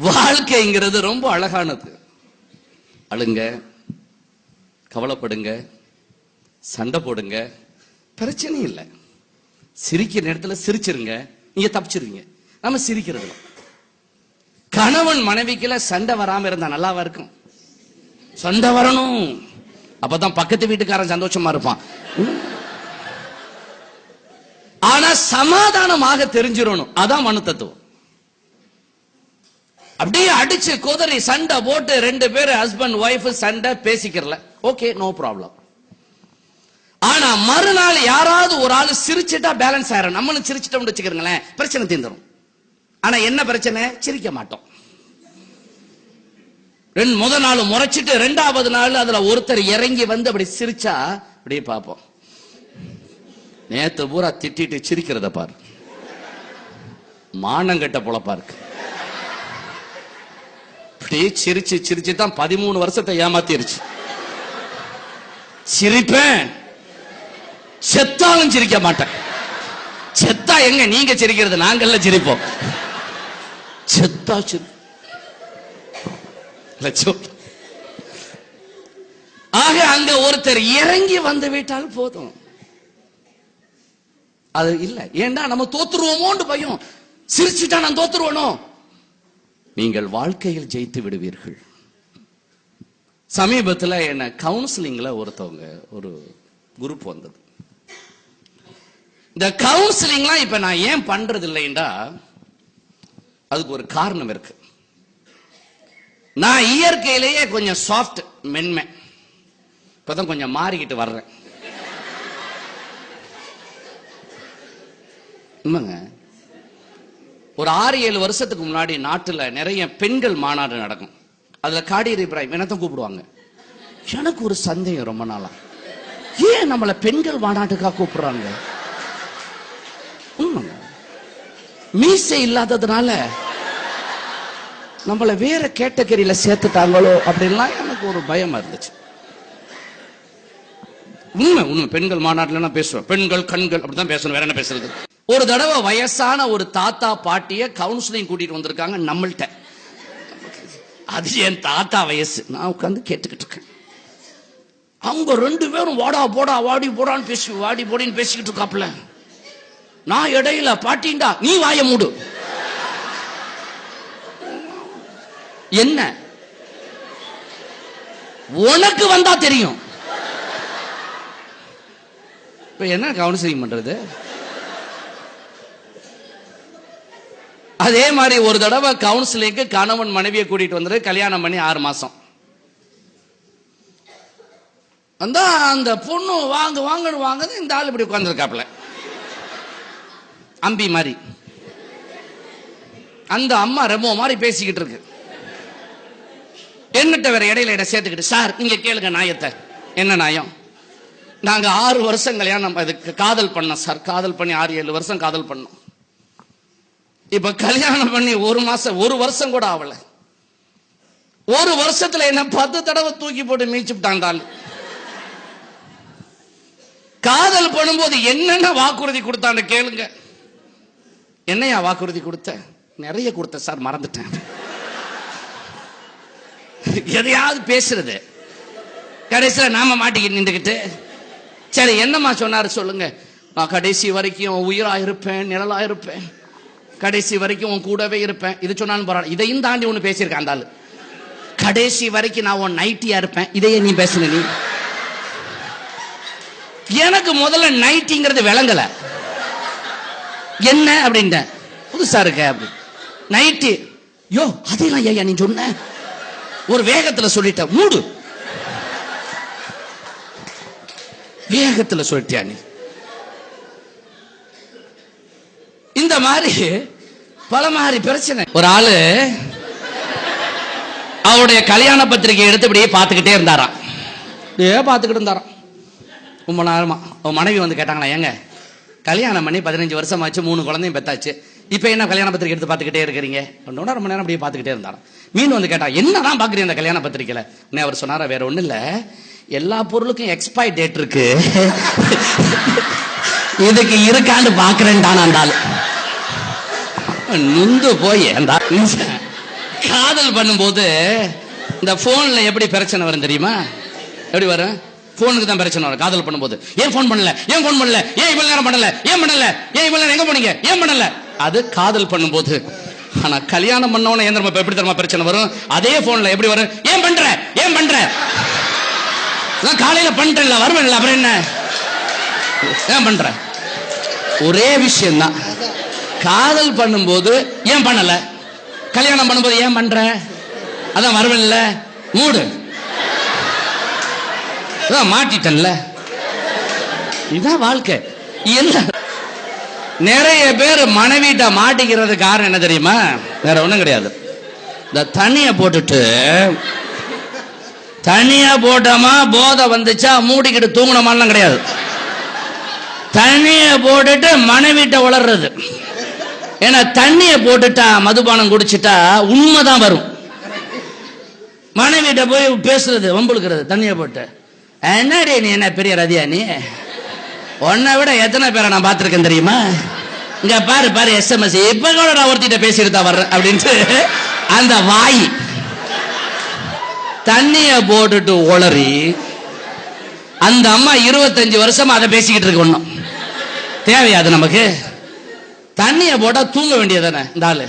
வாழ்க்கைங்கிறது ரொம்ப அழகானது. அழுங்க, கவலைப்படுங்க, சண்டை போடுங்க, பிரச்சனை இல்லை. சிரிக்கிற நேரத்துல சிரிச்சிருங்க, நீங்க தப்பிச்சிருவீங்க. நம்ம சிரிக்கிறது கணவன் மனைவிக்குல சண்டை வராம இருந்தா நல்லாவா இருக்கும்? சண்டை வரணும், அப்பதான் பக்கத்து வீட்டுக்காரன் சந்தோஷமா இருப்பான். ஆனா சமாதானமாக தெரிஞ்சிடணும், அதான் மனு தத்துவம். அப்படியே அடிச்சு குதறி சண்டை போட்டு 2 பேர் ஹஸ்பண்ட் ஒய்ஃப் சண்டை பேசிக்கிறல, ஓகே, நோ ப்ராப்ளம். ஆனா மறுநாள் யாராவது ஒரு ஆளு சிரிச்சுட்டா பேலன்ஸ் ஆயிரும். நம்மளும் சிரிச்சிட்டோம்னு வச்சுக்கிறீங்களேன், பிரச்சனை தீர்ந்துரும். ஆனா என்ன பிரச்சனை? சிரிக்க மாட்டோம். முதல் நாள் முறைச்சிட்டு 2வது நாள் அதுல ஒருத்தர் இறங்கி வந்து அப்படி சிரிச்சா அப்படியே பார்ப்போம். நேத்து பூரா திட்டிட்டு சிரிக்கிறத பாரு, மானங்கட்ட பொழப்பா இருக்கு. அப்படியே சிரிச்சு சிரிச்சு தான் 13 வருஷத்தை ஏமாத்திருச்சு. சிரிப்பேன், செத்தாலும் சிரிக்க மாட்டேன். செத்தா எங்க நீங்க சிரிக்கிறது, நாங்கள்ல சிரிப்போம். செத்தா ஆக அங்க ஒருத்தர் இறங்கி வந்து விட்டால் போதும். அது இல்ல, ஏண்டா நம்ம தோத்துருவோமோன்னு பயம். சிரிச்சுட்டா நான் தோத்துருவனோ? நீங்கள் வாழ்க்கையில் ஜெயித்து விடுவீர்கள். சமீபத்தில் என்ன கவுன்சிலிங்ல ஒருத்தவங்க ஒரு குரூப் வந்தது. இந்த கவுன்சிலிங்லாம் இப்ப நான் ஏன் பண்றது இல்லைண்டா அதுக்கு ஒரு காரணம் இருக்கு. நான் இயற்கையிலேயே கொஞ்சம் சாஃப்ட் மென்மை, இப்பதான் கொஞ்சம் மாறிக்கிட்டு வர்றேன். ஒரு 6-7 வருஷத்துக்கு முன்னாடி நாட்டுல நிறைய பெண்கள் மாநாடு நடக்கும். அதுல காடியர் இப்ராஹிம் என்னத்தான் கூப்பிடுவாங்க. எனக்கு ஒரு சந்தேகம் ரொம்ப நாளா, ஏன் நம்மள பெண்கள் மாநாட்டுக்காக கூப்பிடுறாங்க? மீசை இல்லாததுனால நம்மள வேற கேட்டகரியில சேர்த்துட்டாங்களோ அப்படின்லாம் எனக்கு ஒரு பயமா இருந்துச்சு. உண்மை உண்மை, பெண்கள் மாநாட்டுல பேசுவேன், பெண்கள் கண்கள் அப்படிதான் பேசணும், வேற என்ன பேசுறது. ஒரு தடவை வயசான ஒரு தாத்தா பாட்டிய கவுன்சிலிங் கூட்டிட்டு வந்திருக்காங்க நம்மள்ட்ட. அது என் தாத்தா வயசு. நான் உட்காந்து கேட்டுக்கிட்டு இருக்கேன். அவங்க 2 பேரும் வாடா போடா வாடி போடான்னு பேசி வாடி போடின்னு பேசிக்கிட்டு இருக்காப்ல. நான் இடையில பாட்டிண்டா நீ வாய மூடு. என்ன உனக்கு வந்தா தெரியும். இப்ப என்ன கவுன்சிலிங் பண்றது? அதே மாதிரி ஒரு தடவை கவுன்சிலிங்க்கு கணவன் மனைவியை கூட்டிட்டு வந்து கல்யாணம் பண்ணி 6 மாசம். அந்த பொண்ணு வாங்க வாங்கன்னு வாங்குது, இந்த ஆள் இப்படி உட்கார்ந்துருக்காப்ல அம்பி மாதிரி. அந்த அம்மா ரெமோ மாதிரி பேசிக்கிட்டு இருக்கு. என்னட்ட வேற இடையில சேர்த்துக்கிட்டு, சார் நீங்க கேளுங்க நியாயத்தை. என்ன நியாயம்? நாங்க 6 வருஷம் கல்யாணம் காதல் பண்ணோம் சார். காதல் பண்ணி 6-7 வருஷம் காதல் பண்ணோம். இப்ப கல்யாணம் பண்ணி 1 மாசம் 1 வருஷம் கூட ஆகல. 1 வருஷத்துல என்ன 10 தடவை தூக்கி போட்டு மீச்சுட்டான். காதல் பண்ணும்போது என்னென்ன வாக்குறுதி கொடுத்தான்னு கேளுங்க. என்னையா வாக்குறுதி கொடுத்த? நிறைய கொடுத்த சார், மறந்துட்டேன். எதையாவது பேசுறது, கடைசியில நாம மாட்டிக்கிட்டு நின்றுகிட்டு. சரி என்னம்மா சொன்னாரு சொல்லுங்க. நான் கடைசி வரைக்கும் உயிரா இருப்பேன், நிழலா இருப்பேன், கடைசி வரைக்கும் உன் கூடவே இருப்பேன். இது சொன்னாலும் பரவாயில்ல. இதையும் தாண்டி ஒண்ணு பேசியிருக்கேன் அந்த ஆளு. கடைசி வரைக்கும் நான் உன் நைட்டியா இருப்பேன். இதையே நீ பேசுன. நீ எனக்கு முதல்ல நைட்டிங்கிறது விளங்கல. என்ன அப்படின்ட்ட, புதுசா இருக்க அப்படி நைட்டி. யோ அதெல்லாம் ஐயா நீ சொன்ன, ஒரு வேகத்துல சொல்லிட்ட, மூடு. வேகத்துல சொல்லிட்டியா நீ? இந்த மாதிரி பல மாதிரி பிரச்சனை. ஒரு ஆளு அவருடைய கல்யாண பத்திரிகை எடுத்து இப்படியே பார்த்துக்கிட்டே இருந்தாராம். பார்த்துக்கிட்டு இருந்தாராம் ரொம்ப நேரமா. மனைவி வந்து கேட்டாங்களா, ஏங்க கல்யாணம் பண்ணி 15 வருஷம் ஆச்சு, 3 குழந்தையும் பெத்தாச்சு, இப்ப என்ன கல்யாண பத்திரிகை எடுத்து பார்த்துக்கிட்டே இருக்கிறீங்க? ரொம்ப நேரம் அப்படியே பார்த்துக்கிட்டே இருந்தாராம். மீன் வந்து கேட்டா, என்னதான் பாக்குறீங்க அந்த கல்யாண பத்திரிகையில? அவர் சொன்னாரா, வேற ஒண்ணு இல்ல, எல்லா பொருளுக்கும் எக்ஸ்பைரி டேட் இருக்கு, இதுக்கு இருக்கான்னு பாக்குறேன். நுந்து போய் காதல் பண்ணும்போது இந்த போன்ல எப்படி பிரச்சனை வரும் தெரியுமா? எப்படி வரும்? போனுக்கு தான் பிரச்சனை வரும் காதல் பண்ணும்போது. ஏன் போன் பண்ணல, ஏன் போன் பண்ணல, ஏன் இவ்வளவு நேரம் பண்ணல, ஏன் பண்ணல, ஏன் இவ்வளவு நேரம் எங்க போனீங்க, ஏன் பண்ணல, அது காதல் பண்ணும்போது. ஆனா கல்யாணம் பண்ணவன ஏன் தெரியுமா எப்படி தெரியுமா பிரச்சனை வரும்? அதே போன்ல எப்படி வரும்? ஏன் பண்ற, ஏன் பண்ற, காலையில பண்ணிட்டேன்ல வருவேன்ல அப்புறம் என்ன, ஏன் பண்ற. ஒரே விஷயம் தான். காதல் பண்ணும்போது ஏன் பண்ணல, கல்யாணம் பண்ணும்போது ஏன் பண்ற, அதான் வருவேன்ல மூடு, மாட்டிட்டன்ல. இதுதான் வாழ்க்கை. நிறைய பேர் மனைவிட்ட மாட்டிக்கிறது காரணம் என்ன தெரியுமா? வேற ஒண்ணும் கிடையாது. இந்த தண்ணிய போட்டுட்டு தண்ணியா போட்டோமா போதை வந்துச்சா மூடிக்கிட்டு தூங்கணுமான்லாம் கிடையாது. தண்ணிய போட்டுட்டு மனைவிட்ட வளர்றது. ஏன்னா தண்ணிய போட்டுட்டா மதுபானம் குடிச்சிட்டா உண்மைதான் வரும். மனைவிட்ட போய் பேசுறது வம்புழுக்கிறது தண்ணிய போட்டு. என்னடி நீ என்ன பெரிய ரதியா, நீ உன்னை விட எத்தனை பேரை நான் பார்த்திருக்கேன் தெரியுமா, இங்க பாரு பாரு SMS இப்ப கூட நான் ஒருத்திட்ட பேசிட்டு தான் வர்றேன் அப்படின்ட்டு அந்த வாய் தண்ணிய போட்டுட்டு உளறி அந்த அம்மா 25 வருஷமா அதை பேசிக்கிட்டு இருக்கு. ஒண்ணும் தேவையாது நமக்கு. தண்ணிய போட்டா தூங்க வேண்டியதானே இந்த ஆளு.